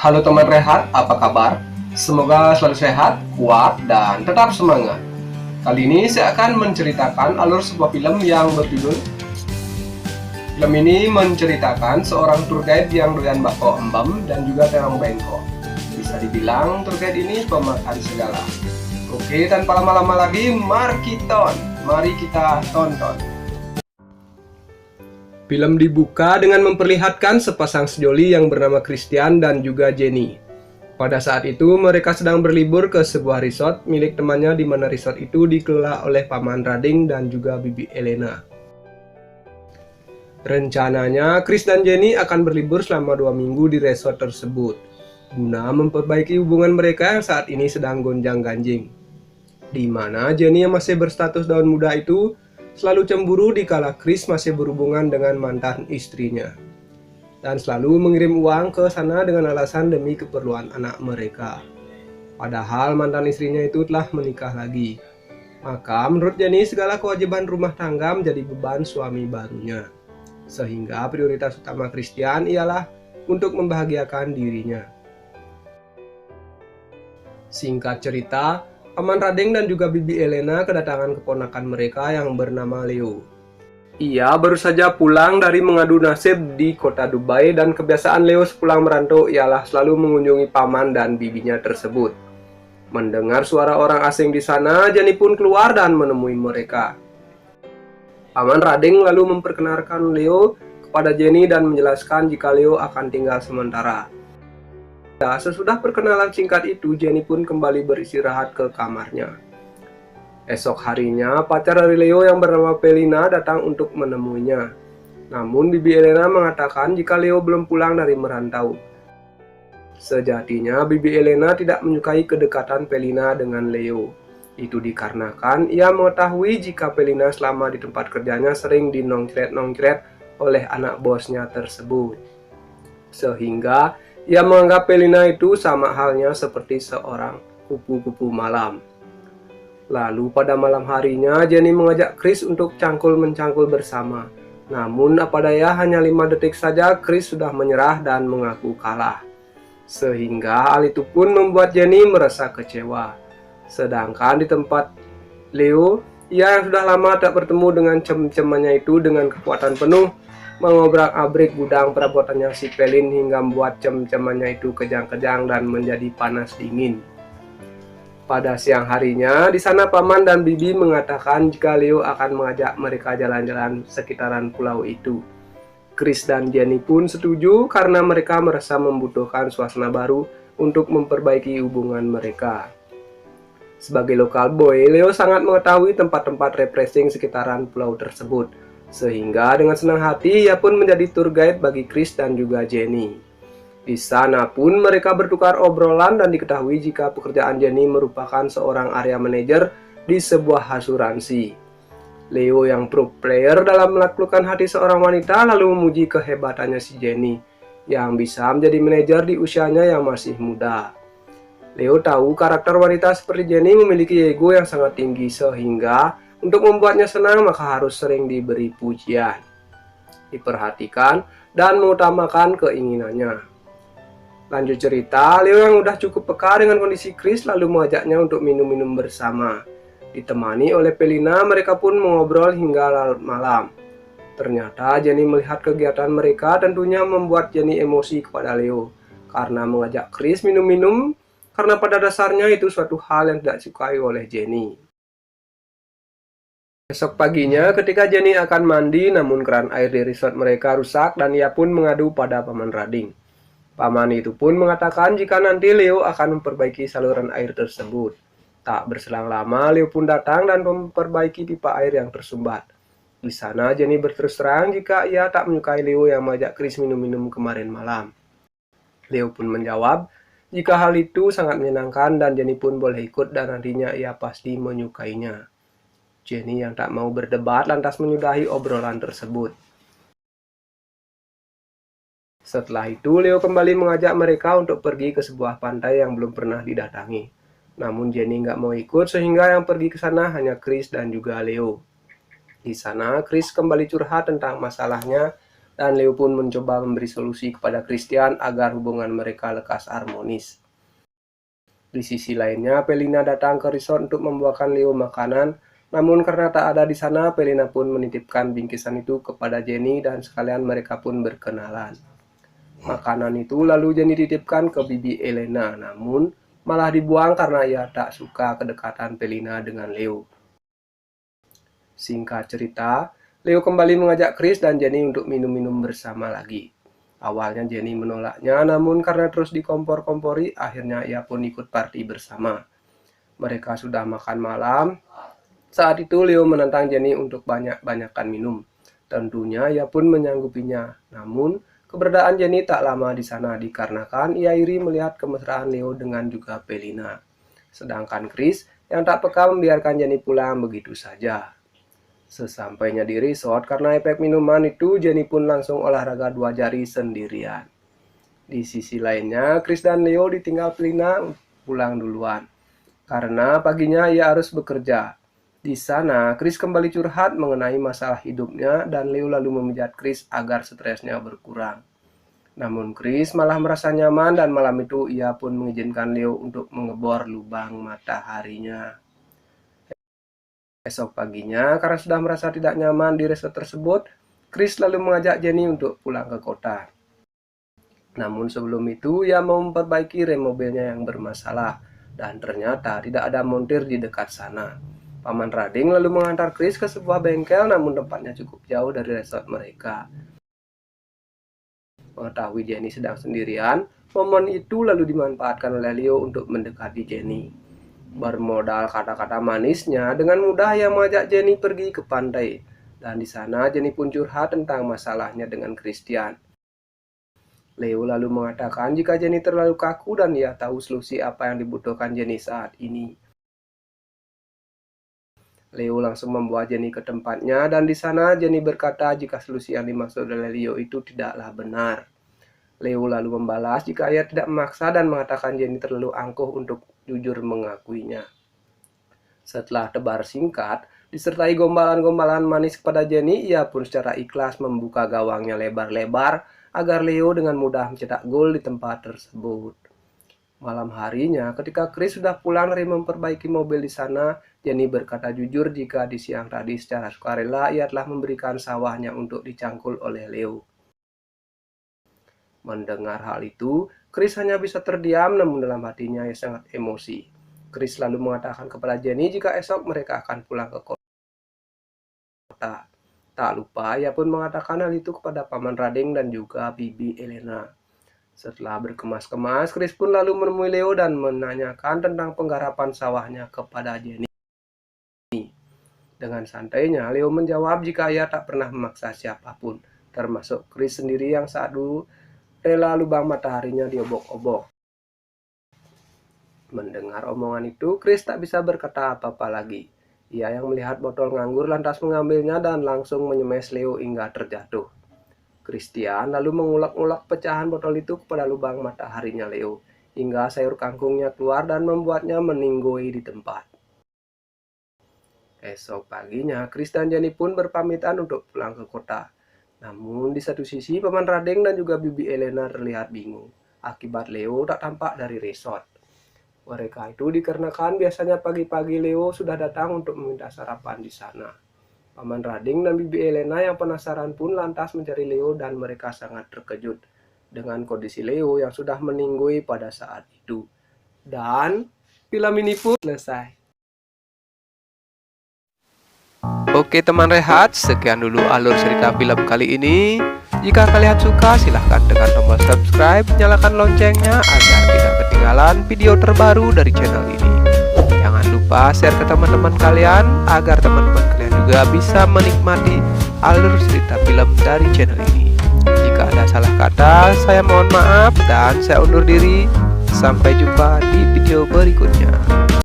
Halo teman Rehat, apa kabar? Semoga selalu sehat, kuat, dan tetap semangat. Kali ini saya akan menceritakan alur sebuah film yang berjudul. Film ini menceritakan seorang tour guide yang doyan bako embem dan juga terong bengkok. Bisa dibilang tour guide ini pemakan segala. Oke, tanpa lama-lama lagi, mari kita tonton. Film dibuka dengan memperlihatkan sepasang sejoli yang bernama Christian dan juga Jenny. Pada saat itu mereka sedang berlibur ke sebuah resort milik temannya, di mana resort itu dikelola oleh Paman Rading dan juga Bibi Elena. Rencananya Chris dan Jenny akan berlibur selama 2 minggu di resort tersebut, guna memperbaiki hubungan mereka yang saat ini sedang gonjang-ganjing. Di mana Jenny yang masih berstatus daun muda itu selalu cemburu dikala Chris masih berhubungan dengan mantan istrinya, dan selalu mengirim uang ke sana dengan alasan demi keperluan anak mereka. Padahal mantan istrinya itu telah menikah lagi. Maka menurut Jenny segala kewajiban rumah tangga menjadi beban suami barunya, sehingga prioritas utama Christian ialah untuk membahagiakan dirinya. Singkat cerita, Paman Rading dan juga Bibi Elena kedatangan keponakan mereka yang bernama Leo. Ia baru saja pulang dari mengadu nasib di kota Dubai, dan kebiasaan Leo sepulang merantau ialah selalu mengunjungi paman dan bibinya tersebut. Mendengar suara orang asing di sana, Jenny pun keluar dan menemui mereka. Paman Rading lalu memperkenalkan Leo kepada Jenny dan menjelaskan jika Leo akan tinggal sementara. Sesudah perkenalan singkat itu, Jenny pun kembali beristirahat ke kamarnya. Esok harinya, pacar dari Leo yang bernama Pelina datang untuk menemuinya. Namun Bibi Elena mengatakan jika Leo belum pulang dari merantau. Sejatinya Bibi Elena tidak menyukai kedekatan Pelina dengan Leo. Itu dikarenakan ia mengetahui jika Pelina selama di tempat kerjanya sering dinongkret-nongkret oleh anak bosnya tersebut. Sehingga ia menganggap Pelina itu sama halnya seperti seorang kupu-kupu malam. Lalu pada malam harinya, Jenny mengajak Chris untuk cangkul-mencangkul bersama. Namun apa daya, hanya 5 detik saja Chris sudah menyerah dan mengaku kalah. Sehingga hal itu pun membuat Jenny merasa kecewa. Sedangkan di tempat Leo, ia yang sudah lama tak bertemu dengan cem-cemannya itu dengan kekuatan penuh mengobrak-abrik gudang perabotannya si Pelin hingga membuat cem-cemannya itu kejang-kejang dan menjadi panas dingin. Pada siang harinya, di sana Paman dan Bibi mengatakan jika Leo akan mengajak mereka jalan-jalan sekitaran pulau itu. Chris dan Jenny pun setuju karena mereka merasa membutuhkan suasana baru untuk memperbaiki hubungan mereka. Sebagai lokal boy, Leo sangat mengetahui tempat-tempat refreshing sekitaran pulau tersebut. Sehingga dengan senang hati ia pun menjadi tour guide bagi Chris dan juga Jenny. Di sana pun mereka bertukar obrolan dan diketahui jika pekerjaan Jenny merupakan seorang area manajer di sebuah asuransi. Leo yang pro player dalam menaklukkan hati seorang wanita lalu memuji kehebatannya si Jenny yang bisa menjadi manajer di usianya yang masih muda. Leo tahu karakter wanita seperti Jenny memiliki ego yang sangat tinggi, sehingga untuk membuatnya senang maka harus sering diberi pujian, diperhatikan, dan mengutamakan keinginannya. Lanjut cerita, Leo yang udah cukup peka dengan kondisi Chris lalu mengajaknya untuk minum-minum bersama. Ditemani oleh Pelina, mereka pun mengobrol hingga larut malam. Ternyata Jenny melihat kegiatan mereka tentunya membuat Jenny emosi kepada Leo karena mengajak Chris minum-minum, karena pada dasarnya itu suatu hal yang tidak disukai oleh Jenny. Esok paginya ketika Jenny akan mandi, namun keran air di resort mereka rusak dan ia pun mengadu pada Paman Rading. Paman itu pun mengatakan jika nanti Leo akan memperbaiki saluran air tersebut. Tak berselang lama, Leo pun datang dan memperbaiki pipa air yang tersumbat. Di sana Jenny berterus terang jika ia tak menyukai Leo yang mengajak Chris minum-minum kemarin malam. Leo pun menjawab jika hal itu sangat menyenangkan dan Jenny pun boleh ikut dan nantinya ia pasti menyukainya. Jenny yang tak mau berdebat lantas menyudahi obrolan tersebut. Setelah itu, Leo kembali mengajak mereka untuk pergi ke sebuah pantai yang belum pernah didatangi. Namun Jenny nggak mau ikut, sehingga yang pergi ke sana hanya Chris dan juga Leo. Di sana, Chris kembali curhat tentang masalahnya dan Leo pun mencoba memberi solusi kepada Christian agar hubungan mereka lekas harmonis. Di sisi lainnya, Pelina datang ke resort untuk membawakan Leo makanan, namun karena tak ada di sana, Pelina pun menitipkan bingkisan itu kepada Jenny dan sekalian mereka pun berkenalan. Makanan itu lalu Jenny titipkan ke bibi Elena, namun malah dibuang karena ia tak suka kedekatan Pelina dengan Leo. Singkat cerita, Leo kembali mengajak Chris dan Jenny untuk minum-minum bersama lagi. Awalnya Jenny menolaknya, namun karena terus dikompor-kompori, akhirnya ia pun ikut party bersama. Mereka sudah makan malam. Saat itu Leo menantang Jenny untuk banyak-banyakan minum. Tentunya ia pun menyanggupinya. Namun, keberadaan Jenny tak lama di sana dikarenakan ia iri melihat kemesraan Leo dengan juga Pelina. Sedangkan Chris yang tak peka membiarkan Jenny pulang begitu saja. Sesampainya di resort, karena efek minuman itu, Jenny pun langsung olahraga 2 jari sendirian. Di sisi lainnya, Chris dan Leo ditinggal Pelina pulang duluan, karena paginya ia harus bekerja. Di sana, Chris kembali curhat mengenai masalah hidupnya dan Leo lalu memijat Chris agar stresnya berkurang. Namun Chris malah merasa nyaman dan malam itu ia pun mengizinkan Leo untuk mengebor lubang mataharinya. Esok paginya, karena sudah merasa tidak nyaman di resort tersebut, Chris lalu mengajak Jenny untuk pulang ke kota. Namun sebelum itu, ia mau memperbaiki rem mobilnya yang bermasalah, dan ternyata tidak ada montir di dekat sana. Paman Rading lalu mengantar Chris ke sebuah bengkel, namun tempatnya cukup jauh dari resort mereka. Mengetahui Jenny sedang sendirian, momen itu lalu dimanfaatkan oleh Leo untuk mendekati Jenny. Bermodal kata-kata manisnya, dengan mudah ia mengajak Jenny pergi ke pantai. Dan di sana Jenny pun curhat tentang masalahnya dengan Christian. Leo lalu mengatakan jika Jenny terlalu kaku dan ia tahu solusi apa yang dibutuhkan Jenny saat ini. Leo langsung membawa Jenny ke tempatnya dan di sana Jenny berkata jika solusi yang dimaksud oleh Leo itu tidaklah benar. Leo lalu membalas jika ia tidak memaksa dan mengatakan Jenny terlalu angkuh untuk jujur mengakuinya. Setelah tebar singkat, disertai gombalan-gombalan manis kepada Jenny, ia pun secara ikhlas membuka gawangnya lebar-lebar agar Leo dengan mudah mencetak gol di tempat tersebut. Malam harinya, ketika Chris sudah pulang dari memperbaiki mobil di sana, Jenny berkata jujur jika di siang tadi secara sukarela ia telah memberikan sawahnya untuk dicangkul oleh Leo. Mendengar hal itu, Chris hanya bisa terdiam, namun dalam hatinya ia sangat emosi. Chris lalu mengatakan kepada Jenny jika esok mereka akan pulang ke kota. Tak lupa, ia pun mengatakan hal itu kepada Paman Rading dan juga Bibi Elena. Setelah berkemas-kemas, Chris pun lalu menemui Leo dan menanyakan tentang penggarapan sawahnya kepada Jenny. Dengan santainya, Leo menjawab jika ia tak pernah memaksa siapapun, termasuk Chris sendiri yang saat dulu rela lubang mataharinya diobok-obok. Mendengar omongan itu, Chris tak bisa berkata apa-apa lagi. Ia yang melihat botol nganggur lantas mengambilnya dan langsung menyemes Leo hingga terjatuh. Christian lalu mengulek-ulek pecahan botol itu kepada lubang mataharinya Leo, hingga sayur kangkungnya keluar dan membuatnya meninggoy di tempat. Esok paginya, Chris dan Jenny pun berpamitan untuk pulang ke kota. Namun di satu sisi, Paman Rading dan juga Bibi Elena terlihat bingung akibat Leo tak tampak dari resort. Mereka itu dikarenakan biasanya pagi-pagi Leo sudah datang untuk meminta sarapan di sana. Paman Rading dan Bibi Elena yang penasaran pun lantas mencari Leo dan mereka sangat terkejut dengan kondisi Leo yang sudah meninggoy pada saat itu. Dan film ini pun selesai. Oke teman rehat, sekian dulu alur cerita film kali ini. Jika kalian suka, silahkan tekan tombol subscribe, nyalakan loncengnya agar tidak ketinggalan video terbaru dari channel ini. Jangan lupa share ke teman-teman kalian agar teman-teman kalian juga bisa menikmati alur cerita film dari channel ini. Jika ada salah kata, saya mohon maaf dan saya undur diri. Sampai jumpa di video berikutnya.